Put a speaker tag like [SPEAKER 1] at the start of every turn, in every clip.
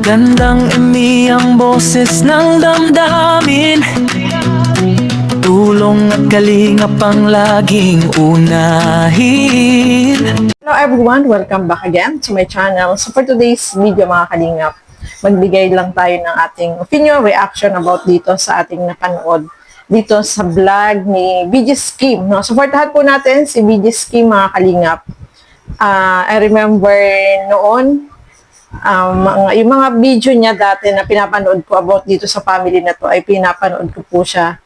[SPEAKER 1] Magandang imi ang boses ng damdamin, tulong at kalingap ang laging unahin.
[SPEAKER 2] Hello everyone! Welcome back again to my channel. So for today's video mga kalingap, magbigay lang tayo ng ating opinion, reaction about dito sa ating napanood dito sa vlog ni BG's Kim. No? Supportahan po natin si BG's Kim mga kalingap. I remember noon, yung mga video niya dati na pinapanood ko about dito sa family na to ay pinapanood ko po siya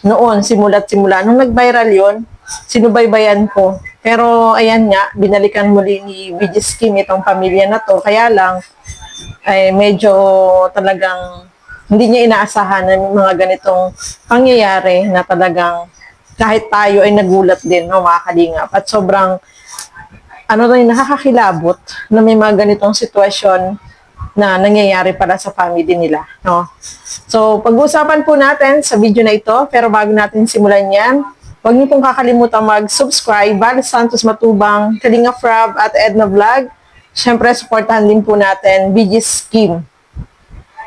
[SPEAKER 2] noon, simula't simula. Nung nag-viral yun, sinubaybayan ko. Pero ayan nga, binalikan muli ni BG's Kim itong pamilya na to. Kaya lang, ay medyo talagang hindi niya inaasahan na mga ganitong pangyayari na talagang kahit tayo ay nagulat din, no, mga kalingap. At sobrang nakakakilabot na may mga ganitong sitwasyon na nangyayari para sa family nila, no? So, pag-uusapan po natin sa video na ito, pero bago natin simulan yan, huwag niyo pong kakalimutan mag-subscribe, Val Santos Matubang, Kalinga Frab at Edna Vlog. Siyempre, supportahan din po natin BG's Kim.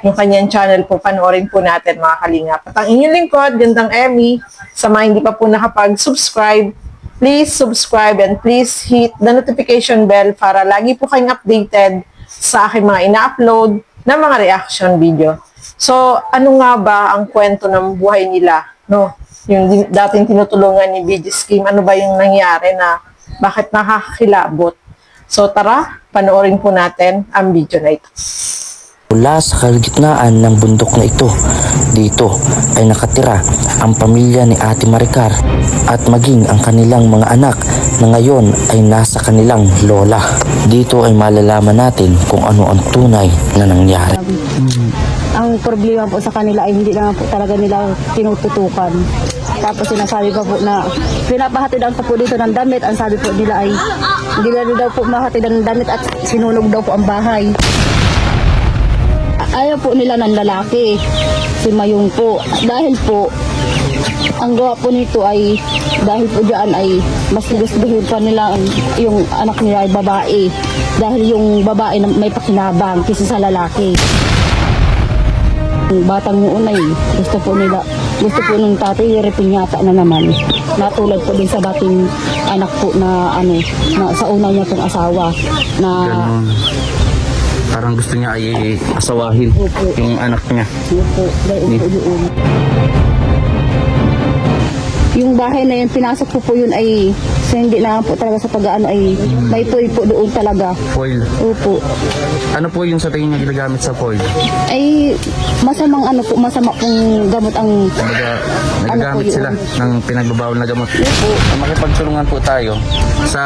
[SPEAKER 2] Yung kanyang channel po, panoorin po natin mga kalingap. At ang inyong lingkod, Gandang Emmy, sa mga hindi pa po nakapag-subscribe, please subscribe and please hit the notification bell para lagi po kayong updated sa aking mga ina-upload na mga reaction video. So, ano nga ba ang kwento ng buhay nila? No? Yung dating tinutulungan ni BG's Kim, ano ba yung nangyari na bakit nakakakilabot? So, tara, panoorin po natin ang video na ito.
[SPEAKER 3] Mula sa kalagitnaan ng bundok na ito, dito ay nakatira ang pamilya ni Ate Maricar at maging ang kanilang mga anak na ngayon ay nasa kanilang lola. Dito ay malalaman natin kung ano ang tunay na nangyari.
[SPEAKER 4] Ang problema po sa kanila ay hindi naman po talaga nila tinututukan. Tapos sinasabi pa po na pinapahatidan pa po dito ng damit. Ang sabi po nila ay hindi na daw po mahatidan ng damit at sinunog daw po ang bahay. Ayaw po nila ng lalaki, si Mayong po. Dahil po, ang gawa po nito ay, dahil po dyan ay mas gustuhin pa nila yung anak nila ay babae. Dahil yung babae na may pakinabang kaysa sa lalaki. Yung batang noon ay gusto po nung tatay, repinyata na naman. Natulad po din sa dating anak po na sa una niya pong asawa na
[SPEAKER 3] Parang gusto niya ay asawahin yung anak niya.
[SPEAKER 4] Yung bahay na yun, pinasok ko po yun ay hindi na po talaga sa pag-ano ay may foil po doon talaga.
[SPEAKER 3] Foil?
[SPEAKER 4] Opo.
[SPEAKER 3] Ano po yung sa tingin niya ginagamit sa foil?
[SPEAKER 4] Ay masama pong gamot ang
[SPEAKER 3] Nagagamit sila ng pinagbabawal na gamot.
[SPEAKER 4] Opo.
[SPEAKER 3] Makipagtulungan po tayo sa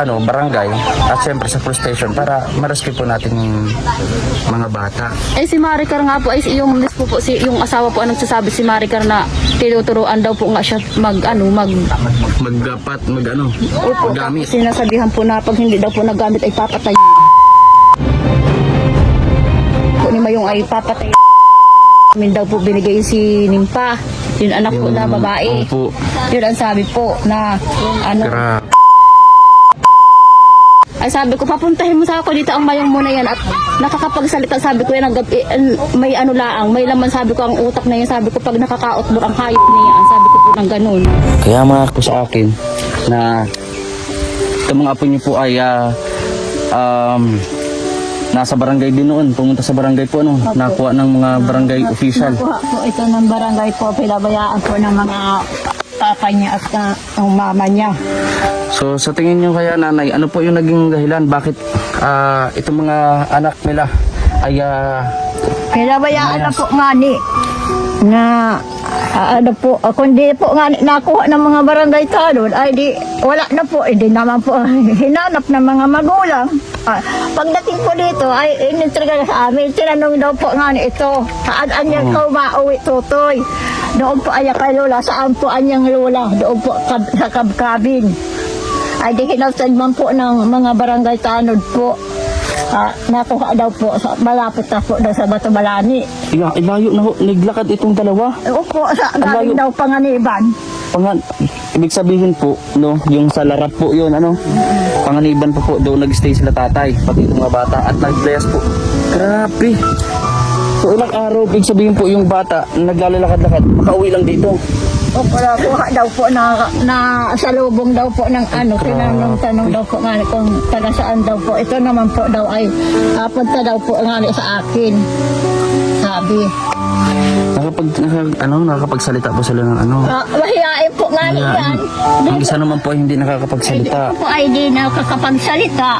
[SPEAKER 3] barangay at syempre sa police station para ma-rescue po natin yung mga bata.
[SPEAKER 4] Ay si Maricar nga po ay yung yung asawa po ang nagsasabi si Maricar na tinuturuan daw po nga siya
[SPEAKER 3] maggamit.
[SPEAKER 4] Sinasabihan po na pag hindi daw po naggamit ay papatay. Po ni Mayong ay papatay. Min daw po binigay si Nimpa, yung anak po na babae.
[SPEAKER 3] Opo.
[SPEAKER 4] Yun ang sabi po na ay sabi ko, papuntahin mo sa ako dito ang Mayong muna yan at nakakapagsalita, sabi ko yan, may may laman, sabi ko ang utak na yan, sabi ko pag nakakaotbor ang hayop niya, sabi ko po ng ganun.
[SPEAKER 3] Kaya mga ko sa akin na itong mga apo niyo po ay nasa barangay din noon, pumunta sa barangay po nakuha ng mga barangay official.
[SPEAKER 4] Nakuha po ito ng barangay po, pinabayaan po ng mga papa niya at ng mama niya.
[SPEAKER 3] So sa tingin niyo kaya nanay, ano po yung naging dahilan bakit itong mga anak nila ay
[SPEAKER 4] Pinabayaan na po nga ni na kundi po nga nakuha ng mga barangay tanod ay di wala na po, di naman po hinanap ng mga magulang. Pagdating po dito ay initriga sa amin, tinanong daw po nga ni ito, saan anyang mauwi tutoy? Doon po aya kay lola, saan po anyang lola? Doon po sa kabkabin. Ay di kinausan man po ng mga barangay tanod po. Nakuha daw po, malapit na po daw sa Bato Balani.
[SPEAKER 3] Ilayo na ho, naglakad itong dalawa.
[SPEAKER 4] Opo, galing daw Panganiban.
[SPEAKER 3] Ibig sabihin po, yung sa Larap po yun, Panganiban po, doon nag-stay sila tatay, pati itong mga bata, at nag-bless po Grabe. So ilang araw, ibig sabihin po yung bata naglalakad-lakad, makauwi lang dito.
[SPEAKER 4] O para kuha daw po na sa lubong daw po ng ano, tinanong daw po nga kung taga saan daw po. Ito naman po daw ay punta daw po nga sa akin. Sabi.
[SPEAKER 3] Nakakapagsalita po sila ng ano.
[SPEAKER 4] Mahihain po nga yan.
[SPEAKER 3] Ang isa naman po ay hindi nakakapagsalita.
[SPEAKER 4] Ito po ay di nakakapagsalita.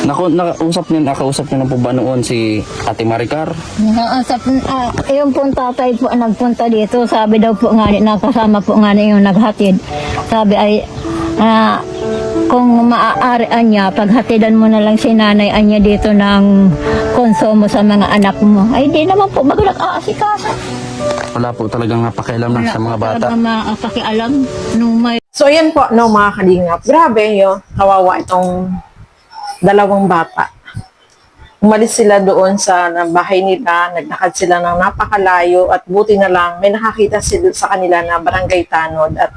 [SPEAKER 3] Nakausap niyo na po ba noon si Ate Maricar?
[SPEAKER 4] Yung pong tatay po nagpunta dito, sabi daw po nga nakasama po nga yung naghatid. Sabi ay kung maaarian niya, paghatidan mo na lang si nanay Anya dito ng konsumo sa mga anak mo. Ay di naman po mag-aasikaso.
[SPEAKER 3] Wala po talagang napakialam na sa mga bata.
[SPEAKER 4] Wala mapakialam nung may
[SPEAKER 2] So, yan po, no, mga kalingap. Grabe, yo, kawawa itong dalawang bata. Umalis sila doon sa bahay nila, naglakad sila ng napakalayo at buti na lang may nakakita sila sa kanila na barangay tanod at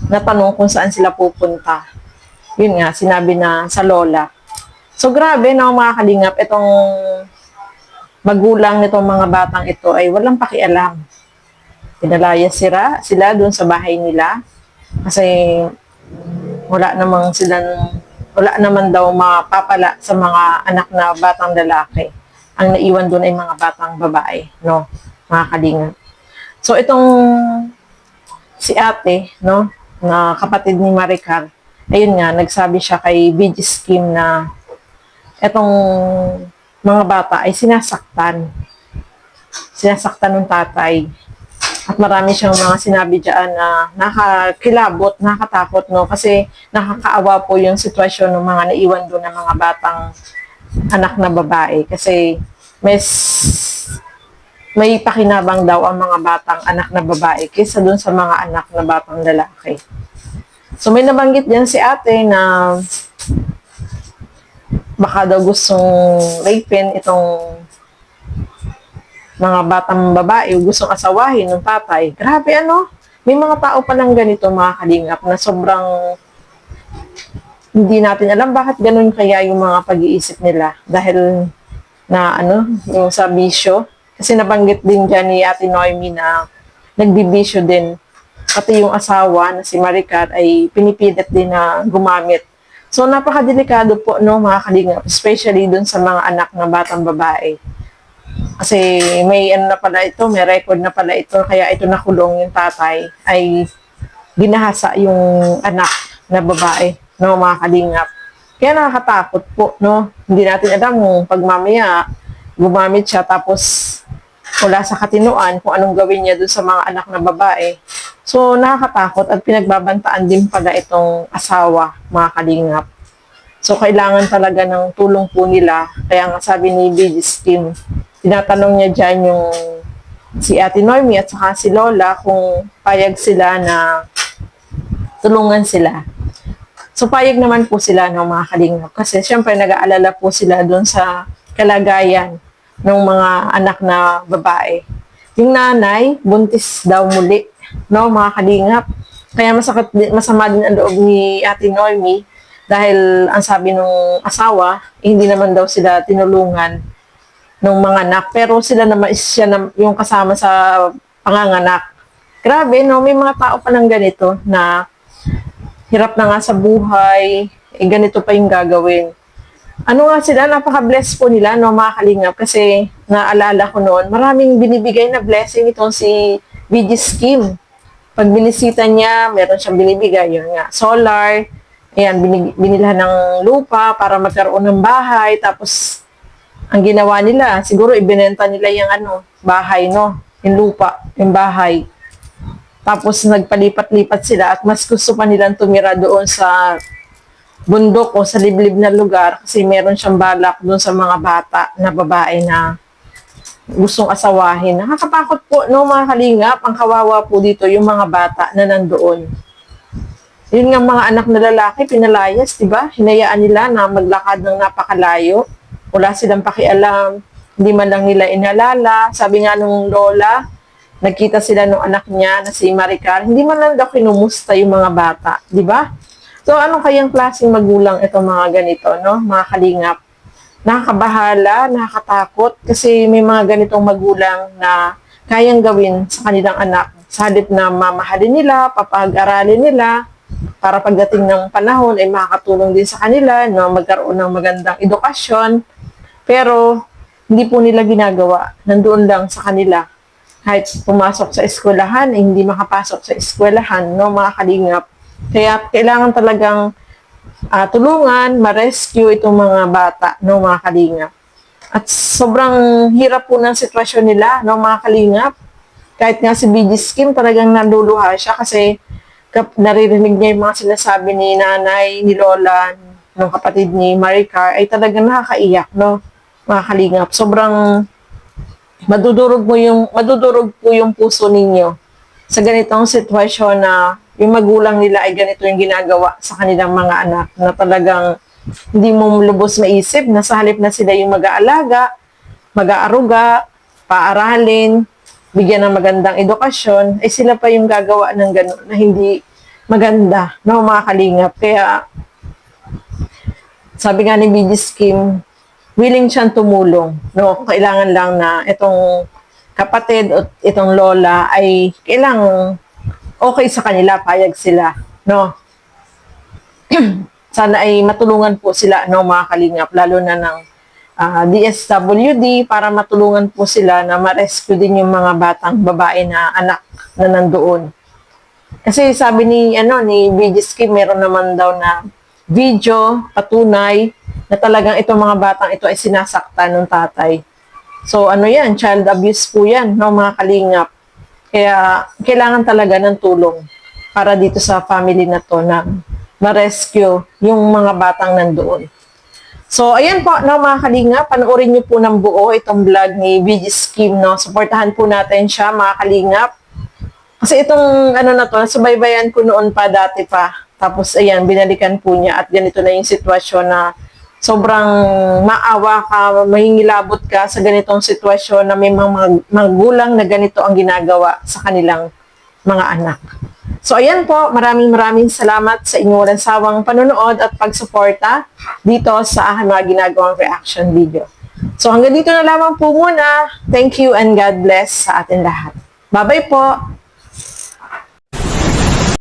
[SPEAKER 2] natanong kung saan sila pupunta. Yun nga, sinabi na sa lola. So grabe na mga kalingap, itong magulang nitong mga batang ito ay walang pakialam. Pinalaya sila doon sa bahay nila kasi wala naman daw mapapala sa mga anak na batang lalaki. Ang naiwan doon ay mga batang babae, no? Mga kalingap. So itong si ate, no, na kapatid ni Maricar, ayun nga, nagsabi siya kay BG Scheme na itong mga bata ay sinasaktan. Sinasaktan ng tatay. At marami siyang mga sinabi dyan na nakakilabot, nakakatakot, no? Kasi nakakaawa po yung sitwasyon ng mga naiwan doon ng mga batang anak na babae. Kasi may pakinabang daw ang mga batang anak na babae kaysa doon sa mga anak na batang lalaki. So may nabanggit dyan si ate na baka daw gustong rapin itong mga batang babae, gustong asawahin ng tatay. Grabe ano, may mga tao palang ganito mga kalingap na sobrang hindi natin alam bakit ganun kaya yung mga pag-iisip nila. Dahil na yung sa bisyo. Kasi nabanggit din dyan ni Ate Noemi na nagbibisyo din. Pati yung asawa na si Maricar ay pinipilit din na gumamit. So napakadelikado po no mga kalingap, especially dun sa mga anak na batang babae. Kasi may may record na pala ito, kaya ito nakulong yung tatay, ay ginahasa yung anak na babae, no, mga kalingap. Kaya nakakatakot po, no? Hindi natin alam kung pag mamaya gumamit siya tapos wala sa katinuan kung anong gawin niya dun sa mga anak na babae. So, nakakatakot at pinagbabantaan din pala itong asawa, mga kalingap. So, kailangan talaga ng tulong po nila. Kaya nga sabi ni BG Scheme, tinatanong niya dyan yung si Ate Noemi at saka si Lola kung payag sila na tulungan sila. So, payag naman po sila ng mga kalingap. Kasi syempre nag-aalala po sila doon sa kalagayan ng mga anak na babae. Yung nanay, buntis daw muli, no, mga kalingap. Kaya masama din ang loob ni Ate Noemi dahil ang sabi ng asawa, hindi naman daw sila tinulungan ng mga anak. Pero sila naman, siya yung kasama sa panganganak. Grabe, no? May mga tao pa ng ganito na hirap na nga sa buhay, ganito pa yung gagawin. Ano nga sila, napaka-bless po nila, no, mga kalingap, kasi naalala ko noon, maraming binibigay na blessing itong si BG Scheme. Pag binisita niya, meron siyang binibigay, yun nga, solar, ayan, binilhan ng lupa para magkaroon ng bahay, tapos ang ginawa nila, siguro ibinenta nila yung bahay, no, yung lupa, yung bahay. Tapos nagpalipat-lipat sila at mas gusto pa nilang tumira doon sa bundok o sa liblib na lugar kasi meron siyang balak doon sa mga bata na babae na gustong asawahin. Nakakatakot po, no, mga kalingap. Ang kawawa po dito yung mga bata na nandoon. Yun nga mga anak na lalaki, pinalayas, di ba? Hinayaan nila na maglakad ng napakalayo. Wala silang pakialam. Hindi man lang nila inalala. Sabi nga nung lola, nagkita sila nung anak niya na si Maricar. Hindi man lang daw kinumusta yung mga bata, di ba? So, anong kayang klaseng magulang itong mga ganito, no? Mga kalingap. nakakabahala, nakakatakot kasi may mga ganitong magulang na kayang gawin sa kanilang anak. Sa halip na mamahalin nila, papag-aralin nila, para pagdating ng panahon ay makakatulong din sa kanila na magkaroon ng magandang edukasyon. Pero hindi po nila ginagawa. Nandoon lang sa kanila. Kahit pumasok sa eskwelahan, eh, hindi makapasok sa eskwelahan, no, mga kalingap. Kaya kailangan talagang tulungan, ma-rescue itong mga bata, no, mga kalingap. At sobrang hirap po ng sitwasyon nila, no, mga kalingap. Kahit nga si BG Skim, talagang naluluha siya kasi naririnig niya yung mga sinasabi ni nanay, ni Lola, ng kapatid ni Maricar, ay talagang nakakaiyak, no, mga kalingap. Sobrang madudurog po yung puso ninyo sa ganitong sitwasyon na yung magulang nila ay ganito yung ginagawa sa kanilang mga anak, na talagang hindi mo lubos maisip na sa halip na sila yung mag-aalaga, mag-aaruga, paaralin, bigyan ng magandang edukasyon, ay sila pa yung gagawa ng gano'n na hindi maganda, no, mga kalingap. Kaya, sabi nga ni BG Skim, willing siyang tumulong, no? Kailangan lang na itong kapatid o itong lola ay kailangan okay sa kanila, payag sila, no? Sana ay matulungan po sila, no, mga kalingap, lalo na ng DSWD, para matulungan po sila na ma-rescue din yung mga batang babae na anak na nandoon. Kasi sabi ni BG Skim, meron naman daw na video patunay na talagang itong mga batang ito ay sinasaktan ng tatay. So yan, child abuse po yan, no, mga kalingap. Kaya kailangan talaga ng tulong para dito sa family na to na ma-rescue yung mga batang nandoon. So, ayan po, no, mga kalingap, panoorin niyo po ng buo itong vlog ni BG Skim, no. Suportahan po natin siya, mga kalingap. Kasi itong na to, subaybayan ko noon pa, dati pa. Tapos, ayan, binalikan po niya at ganito na yung sitwasyon na sobrang maawa ka, mahingilabot ka sa ganitong sitwasyon na may mga magulang na ganito ang ginagawa sa kanilang mga anak. So, ayan po, maraming salamat sa inyong walang sawang panonood at pagsuporta dito sa aking mga ginagawang reaction video. So, hanggang dito na lamang po muna. Thank you and God bless sa atin lahat. Bye-bye po!